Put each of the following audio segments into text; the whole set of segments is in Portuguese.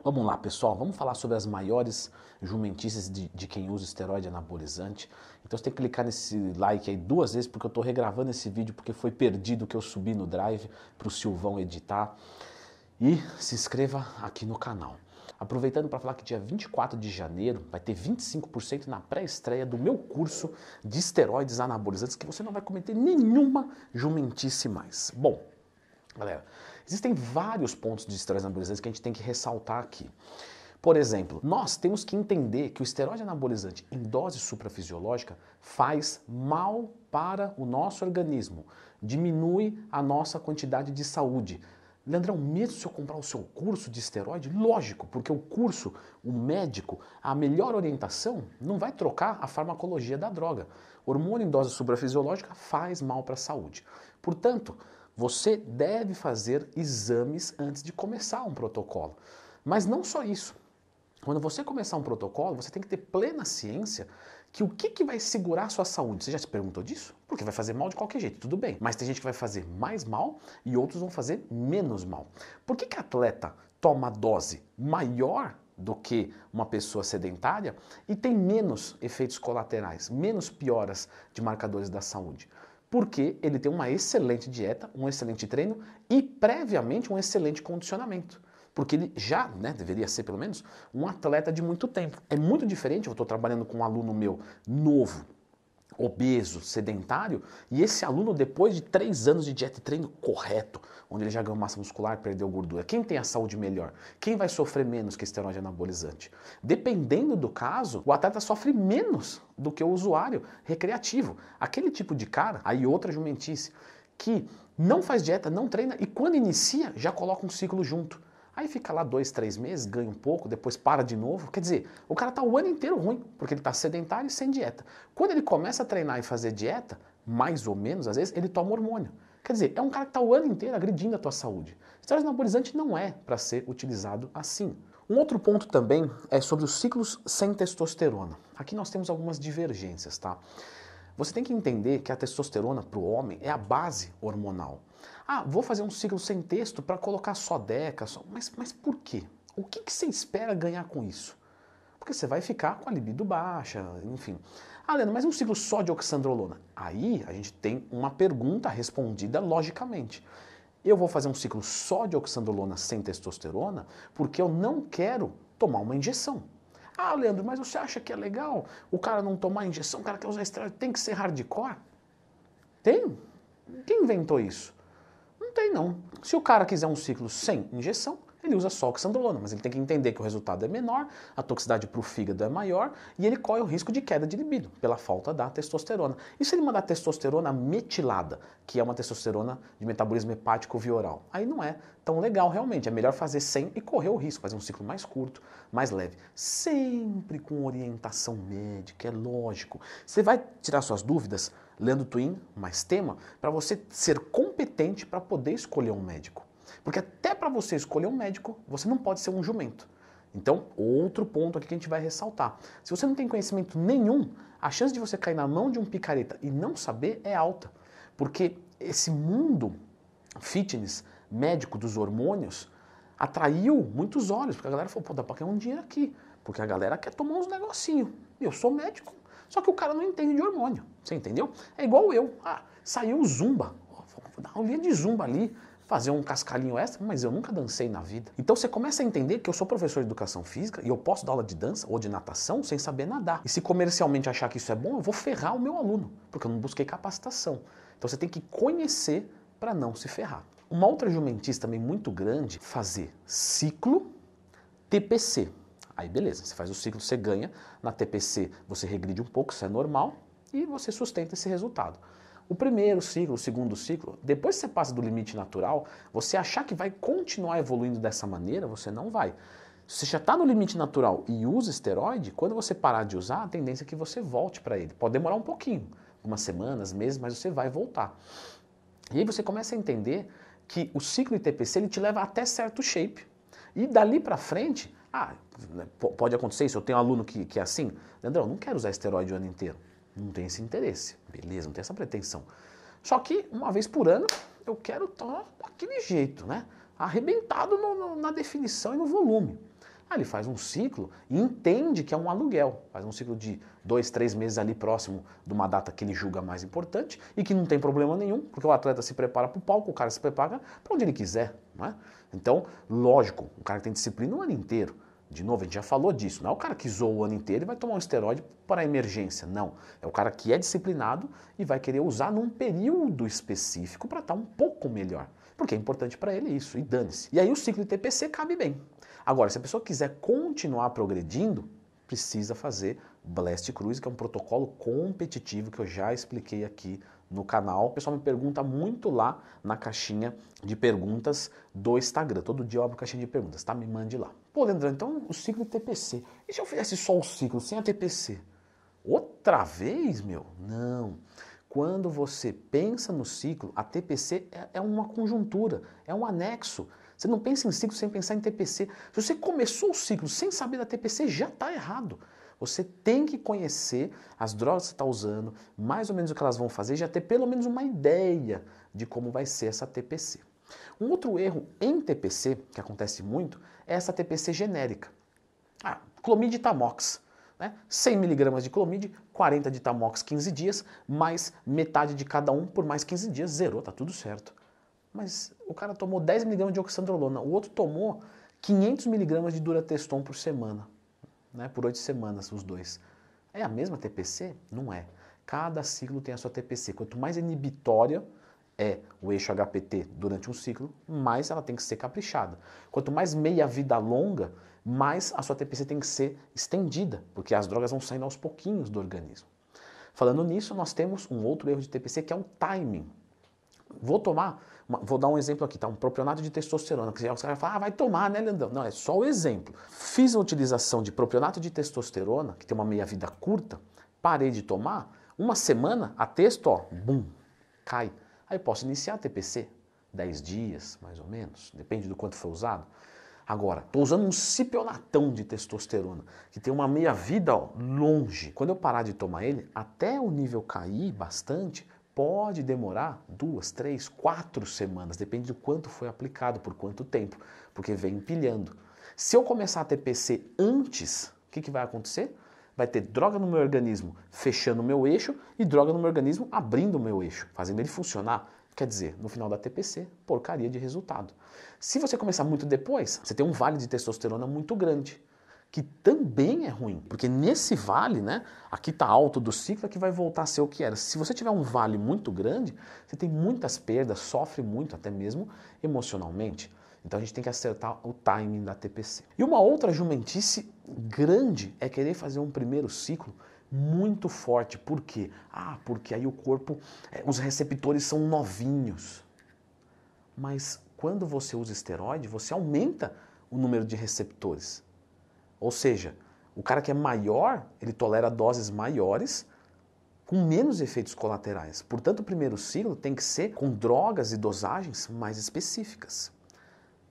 Vamos lá, pessoal, vamos falar sobre as maiores jumentices de quem usa esteroide anabolizante. Então você tem que clicar nesse like aí 2 vezes, porque eu estou regravando esse vídeo porque foi perdido que eu subi no Drive para o Silvão editar. E se inscreva aqui no canal. Aproveitando para falar que dia 24 de janeiro vai ter 25% na pré-estreia do meu curso de esteroides anabolizantes, que você não vai cometer nenhuma jumentice mais. Bom, galera, existem vários pontos de esteroides anabolizantes que a gente tem que ressaltar aqui. Por exemplo, nós temos que entender que o esteroide anabolizante em dose suprafisiológica faz mal para o nosso organismo, diminui a nossa quantidade de saúde. Leandrão, mesmo se eu comprar o seu curso de esteroide, lógico, porque o curso, o médico, a melhor orientação não vai trocar a farmacologia da droga. Hormônio em dose suprafisiológica faz mal para a saúde. Portanto, você deve fazer exames antes de começar um protocolo. Mas não só isso. Quando você começar um protocolo, você tem que ter plena ciência que o que vai segurar a sua saúde. Você já se perguntou disso? Porque vai fazer mal de qualquer jeito, tudo bem. Mas tem gente que vai fazer mais mal e outros vão fazer menos mal. Por que atleta toma dose maior do que uma pessoa sedentária e tem menos efeitos colaterais, menos pioras de marcadores da saúde? Porque ele tem uma excelente dieta, um excelente treino e previamente um excelente condicionamento. Porque ele já, deveria ser pelo menos, um atleta de muito tempo. É muito diferente, eu estou trabalhando com um aluno meu novo, obeso, sedentário, e esse aluno, depois de 3 anos de dieta e treino correto, onde ele já ganhou massa muscular, perdeu gordura, quem tem a saúde melhor? Quem vai sofrer menos que esteroide anabolizante? Dependendo do caso, o atleta sofre menos do que o usuário recreativo. Aquele tipo de cara, aí outra jumentice, que não faz dieta, não treina e quando inicia já coloca um ciclo junto. Aí fica lá 2, 3 meses, ganha um pouco, depois para de novo. Quer dizer, o cara tá o ano inteiro ruim, porque ele tá sedentário e sem dieta. Quando ele começa a treinar e fazer dieta, mais ou menos, às vezes, ele toma hormônio. Quer dizer, é um cara que tá o ano inteiro agredindo a tua saúde. Esteroide anabolizante não é para ser utilizado assim. Um outro ponto também é sobre os ciclos sem testosterona. Aqui nós temos algumas divergências, tá? Você tem que entender que a testosterona para o homem é a base hormonal. Ah, vou fazer um ciclo sem texto para colocar só DECA, mas por quê? O que você espera ganhar com isso? Porque você vai ficar com a libido baixa, enfim. Ah, Leandro, mas um ciclo só de oxandrolona? Aí a gente tem uma pergunta respondida logicamente. Eu vou fazer um ciclo só de oxandrolona sem testosterona porque eu não quero tomar uma injeção. Ah, Leandro, mas você acha que é legal o cara não tomar injeção, o cara quer usar esteroide, tem que ser hardcore? Tem? Quem inventou isso? Não tem não. Se o cara quiser um ciclo sem injeção, ele usa só oxandrolona, mas ele tem que entender que o resultado é menor, a toxicidade para o fígado é maior e ele corre o risco de queda de libido pela falta da testosterona. E se ele mandar testosterona metilada, que é uma testosterona de metabolismo hepático via oral? Aí não é tão legal realmente, é melhor fazer sem e correr o risco, fazer um ciclo mais curto, mais leve. Sempre com orientação médica, é lógico. Você vai tirar suas dúvidas lendo Twin, mais tema, para você ser competente para poder escolher um médico. Porque até para você escolher um médico, você não pode ser um jumento. Então, outro ponto aqui que a gente vai ressaltar. Se você não tem conhecimento nenhum, a chance de você cair na mão de um picareta e não saber é alta. Porque esse mundo fitness, médico dos hormônios, atraiu muitos olhos. Porque a galera falou, pô, dá pra ganhar um dinheiro aqui. Porque a galera quer tomar uns negocinhos. Eu sou médico. Só que o cara não entende de hormônio. Você entendeu? É igual eu. Ah, saiu o zumba. Vou dar uma aulinha de zumba ali, fazer um cascalhinho extra, mas eu nunca dancei na vida. Então você começa a entender que eu sou professor de educação física e eu posso dar aula de dança ou de natação sem saber nadar. E se comercialmente achar que isso é bom, eu vou ferrar o meu aluno, porque eu não busquei capacitação. Então você tem que conhecer para não se ferrar. Uma outra jumentice também muito grande, fazer ciclo TPC. Aí beleza, você faz o ciclo, você ganha, na TPC você regride um pouco, isso é normal, e você sustenta esse resultado. O primeiro ciclo, o segundo ciclo, depois que você passa do limite natural, você achar que vai continuar evoluindo dessa maneira, você não vai. Se você já está no limite natural e usa esteroide, quando você parar de usar, a tendência é que você volte para ele. Pode demorar um pouquinho, algumas semanas, meses, mas você vai voltar. E aí você começa a entender que o ciclo ITPC ele te leva até certo shape. E dali para frente, pode acontecer isso, eu tenho um aluno que é assim, Leandrão, eu não quero usar esteroide o ano inteiro. Não tem esse interesse, beleza, não tem essa pretensão. Só que uma vez por ano eu quero estar daquele jeito, né? Arrebentado na definição e no volume. Aí ele faz um ciclo e entende que é um aluguel. Faz um ciclo de 2, 3 meses ali próximo de uma data que ele julga mais importante e que não tem problema nenhum, porque o atleta se prepara para o palco, o cara se prepara para onde ele quiser. Não é? Então, lógico, o cara tem disciplina o ano inteiro. De novo, a gente já falou disso. Não é o cara que zoa o ano inteiro e vai tomar um esteroide para emergência. Não. É o cara que é disciplinado e vai querer usar num período específico para estar um pouco melhor. Porque é importante para ele isso, e dane-se. E aí o ciclo de TPC cabe bem. Agora, se a pessoa quiser continuar progredindo, precisa fazer Blast Cruise, que é um protocolo competitivo que eu já expliquei aqui no canal. O pessoal me pergunta muito lá na caixinha de perguntas do Instagram. Todo dia eu abro caixinha de perguntas, tá? Me mande lá. Pô, Leandrão, então o ciclo de TPC. E se eu fizesse só o ciclo, sem a TPC? Outra vez, meu? Não. Quando você pensa no ciclo, a TPC é uma conjuntura, é um anexo. Você não pensa em ciclo sem pensar em TPC. Se você começou o ciclo sem saber da TPC, já está errado. Você tem que conhecer as drogas que você está usando, mais ou menos o que elas vão fazer, já ter pelo menos uma ideia de como vai ser essa TPC. Um outro erro em TPC, que acontece muito, é essa TPC genérica. Clomid e Tamox. 100 mg de Clomid, 40 de Tamox 15 dias, mais metade de cada um por mais 15 dias, zerou, tá tudo certo. Mas o cara tomou 10 mg de oxandrolona, o outro tomou 500 mg de Durateston por semana, por 8 semanas os dois. É a mesma TPC? Não é. Cada ciclo tem a sua TPC. Quanto mais inibitória é o eixo HPT durante um ciclo, mais ela tem que ser caprichada. Quanto mais meia-vida longa, mais a sua TPC tem que ser estendida, porque as drogas vão saindo aos pouquinhos do organismo. Falando nisso, nós temos um outro erro de TPC que é o timing. Vou dar um exemplo aqui, tá? Um propionato de testosterona, que os caras falam, vai tomar, né, Leandrão? Não, é só o exemplo. Fiz a utilização de propionato de testosterona, que tem uma meia-vida curta, parei de tomar, uma semana, a testo, bum, cai. Aí posso iniciar a TPC, 10 dias, mais ou menos, depende do quanto foi usado. Agora, estou usando um cipionatão de testosterona, que tem uma meia-vida longe. Quando eu parar de tomar ele, até o nível cair bastante, pode demorar 2, 3, 4 semanas, depende do quanto foi aplicado, por quanto tempo, porque vem empilhando. Se eu começar a TPC antes, o que vai acontecer? Vai ter droga no meu organismo fechando o meu eixo e droga no meu organismo abrindo o meu eixo, fazendo ele funcionar. Quer dizer, no final da TPC, porcaria de resultado. Se você começar muito depois, você tem um vale de testosterona muito grande, que também é ruim, porque nesse vale, aqui está alto do ciclo, aqui vai voltar a ser o que era. Se você tiver um vale muito grande, você tem muitas perdas, sofre muito, até mesmo emocionalmente. Então a gente tem que acertar o timing da TPC. E uma outra jumentice grande é querer fazer um primeiro ciclo muito forte. Por quê? Porque aí o corpo, os receptores são novinhos. Mas quando você usa esteroide, você aumenta o número de receptores. Ou seja, o cara que é maior, ele tolera doses maiores com menos efeitos colaterais. Portanto, o primeiro ciclo tem que ser com drogas e dosagens mais específicas.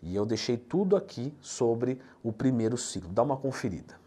E eu deixei tudo aqui sobre o primeiro ciclo. Dá uma conferida.